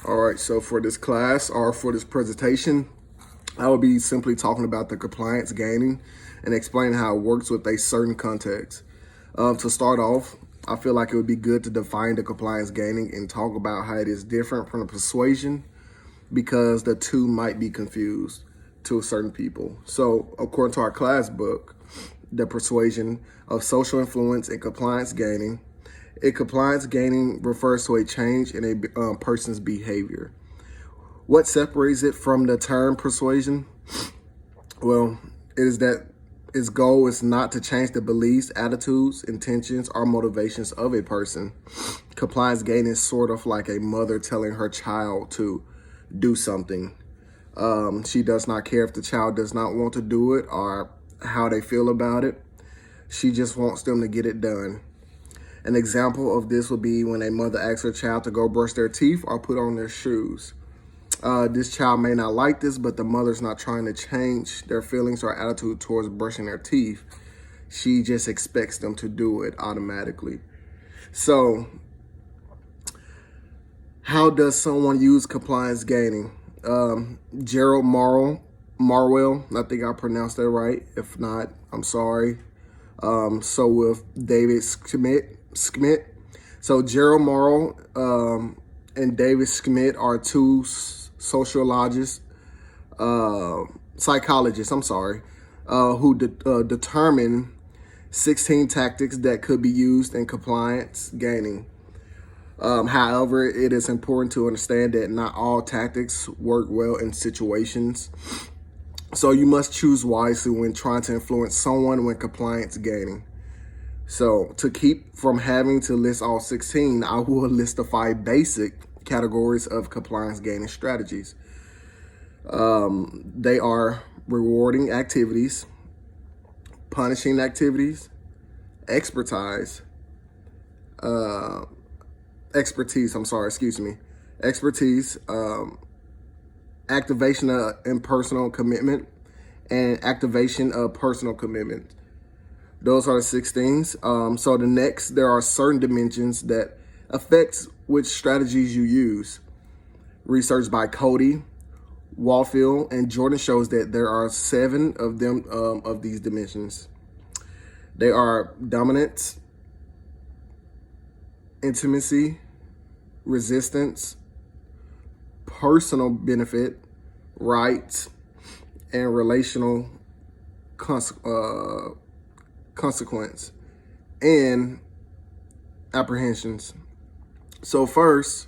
All right, so for this class or for this presentation, I will be simply talking about the compliance gaining and explaining how it works with a certain context. To start off, I feel like it would be good to define the compliance gaining and talk about how it is different from the persuasion because the two might be confused to certain people. So, according to our class book, the persuasion of social influence and compliance gaining, compliance gaining refers to a change in a person's behavior. What separates it from the term persuasion? Well, it is that its goal is not to change the beliefs, attitudes, intentions, or motivations of a person. Compliance gaining is sort of like a mother telling her child to do something. She does not care if the child does not want to do it or how they feel about it. She just wants them to get it done. An example of this would be when a mother asks her child to go brush their teeth or put on their shoes. This child may not like this, but the mother's not trying to change their feelings or attitude towards brushing their teeth. She just expects them to do it automatically. So, how does someone use compliance gaining? Gerald Marwell, I think I pronounced that right. If not, I'm sorry. So with David Schmidt. So Gerald Morrow and David Schmidt are two sociologists, psychologists, who determine 16 tactics that could be used in compliance gaining. However, it is important to understand that not all tactics work well in situations. So you must choose wisely when trying to influence someone when compliance gaining. So to keep from having to list all 16, I will list the 5 basic categories of compliance gaining strategies. They are rewarding activities, punishing activities, expertise, activation of impersonal commitment, and activation of personal commitment. Those are the 6 things. So the next, there are certain dimensions that affects which strategies you use. Research by Cody, Walfield, and Jordan shows that there are 7 of them of these dimensions. They are dominance, intimacy, resistance, personal benefit, rights, and relational consequence, and apprehensions. So first,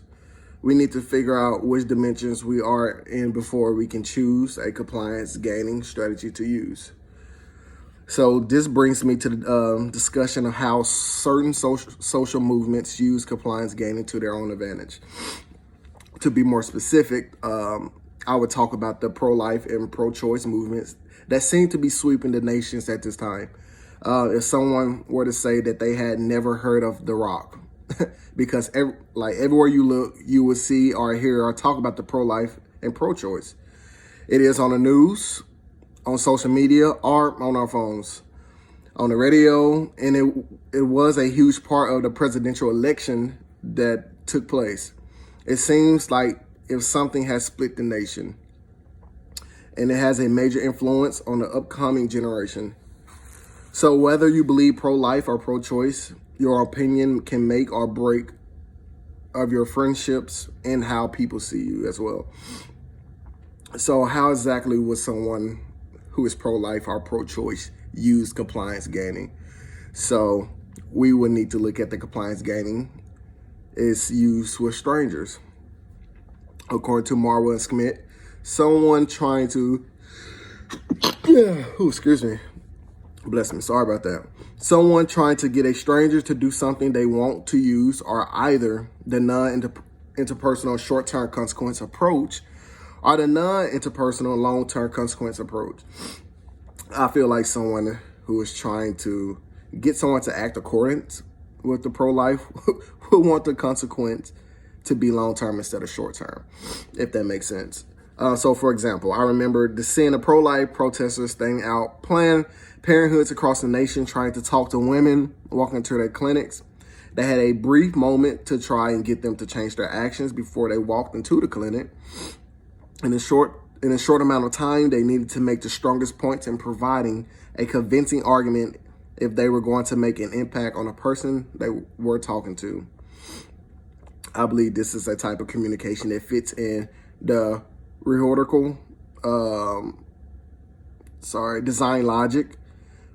we need to figure out which dimensions we are in before we can choose a compliance gaining strategy to use. So this brings me to the discussion of how certain social movements use compliance gaining to their own advantage. To be more specific, I would talk about the pro-life and pro-choice movements that seem to be sweeping the nations at this time. If someone were to say that they had never heard of The Rock, because everywhere you look, you would see or hear or talk about the pro-life and pro-choice. It is on the news, on social media, or on our phones, on the radio, and it was a huge part of the presidential election that took place. It seems like if something has split the nation, and it has a major influence on the upcoming generation. So whether you believe pro-life or pro-choice, your opinion can make or break of your friendships and how people see you as well. So how exactly would someone who is pro-life or pro-choice use compliance gaining? So we would need to look at the compliance gaining is used with strangers. According to Marwell and Schmidt, someone trying to, bless me, sorry about that. Someone trying to get a stranger to do something they want to use are either the non-interpersonal short-term consequence approach or the non-interpersonal long-term consequence approach. I feel like someone who is trying to get someone to act accordant with the pro-life would want the consequence to be long-term instead of short-term, if that makes sense. So, for example, I remember seeing the pro-life protesters staying out Planned Parenthoods across the nation trying to talk to women walking to their clinics. They had a brief moment to try and get them to change their actions before they walked into the clinic. In a short amount of time, they needed to make the strongest points in providing a convincing argument if they were going to make an impact on a person they were talking to. I believe this is a type of communication that fits in the rhetorical, design logic,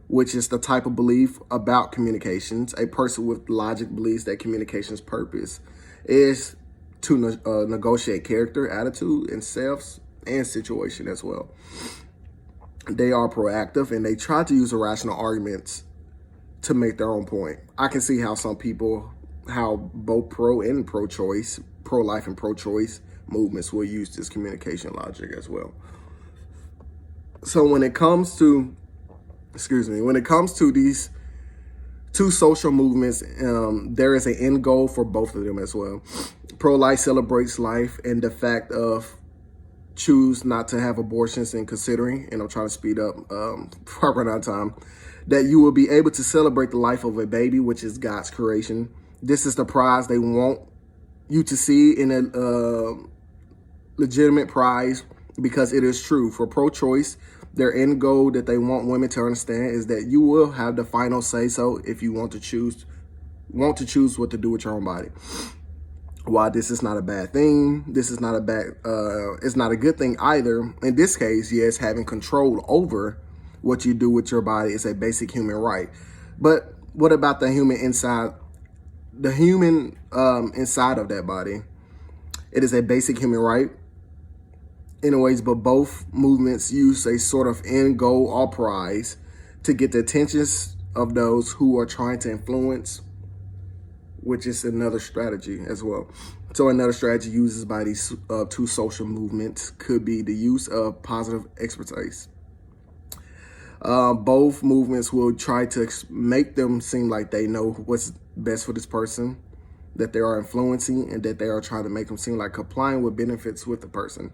which is the type of belief about communications. A person with logic believes that communication's purpose is to negotiate character, attitude, and self and situation as well. They are proactive and they try to use irrational arguments to make their own point. I can see how some people, how both pro and pro-choice, pro-life and pro-choice movements will use this communication logic as well. So when it comes to these two social movements, there is an end goal for both of them as well. Pro-life celebrates life and the fact of choose not to have abortions and considering, and I'm trying to speed up before I run out of time, that you will be able to celebrate the life of a baby, which is God's creation. This is the prize they want you to see in a legitimate prize because it is true. For pro-choice, their end goal that they want women to understand is that you will have the final say-so if you want to choose what to do with your own body. While this is not a bad thing, it's not a good thing either. In this case, yes, having control over what you do with your body is a basic human right. But what about the human inside of that body? It is a basic human right. Anyways, but both movements use a sort of end goal or prize to get the attentions of those who are trying to influence, which is another strategy as well. So another strategy used by these two social movements could be the use of positive expertise. Both movements will try to make them seem like they know what's best for this person, that they are influencing, and that they are trying to make them seem like complying with benefits with the person.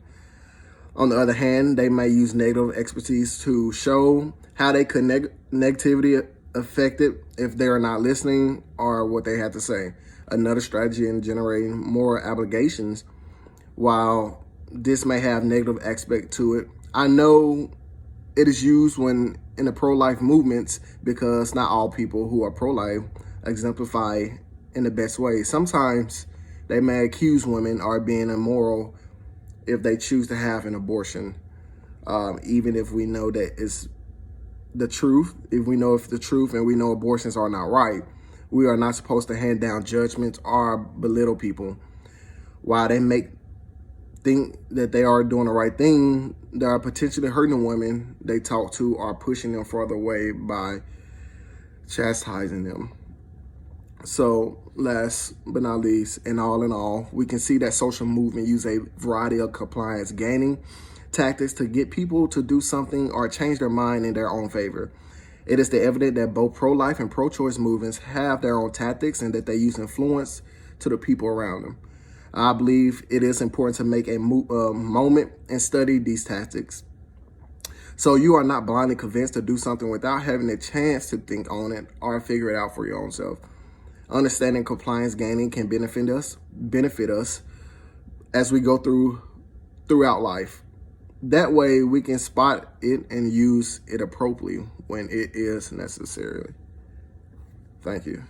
On the other hand, they may use negative expertise to show how they could negativity affected if they are not listening or what they have to say. Another strategy in generating more obligations, while this may have negative aspect to it. I know it is used when in the pro-life movements because not all people who are pro-life exemplify in the best way. Sometimes they may accuse women of being immoral if they choose to have an abortion, even if we know that it's the truth. If we know the truth and we know abortions are not right, we are not supposed to hand down judgments or belittle people. While they may think that they are doing the right thing, they are potentially hurting the women they talk to or pushing them further away by chastising them. So last but not least, and all in all, we can see that social movement use a variety of compliance gaining tactics to get people to do something or change their mind in their own favor. It is evident that both pro-life and pro-choice movements have their own tactics and that they use influence to the people around them. I believe it is important to make a moment and study these tactics, so you are not blindly convinced to do something without having a chance to think on it or figure it out for your own self. Understanding compliance gaining can benefit us as we go throughout life. That way we can spot it and use it appropriately when it is necessary. Thank you.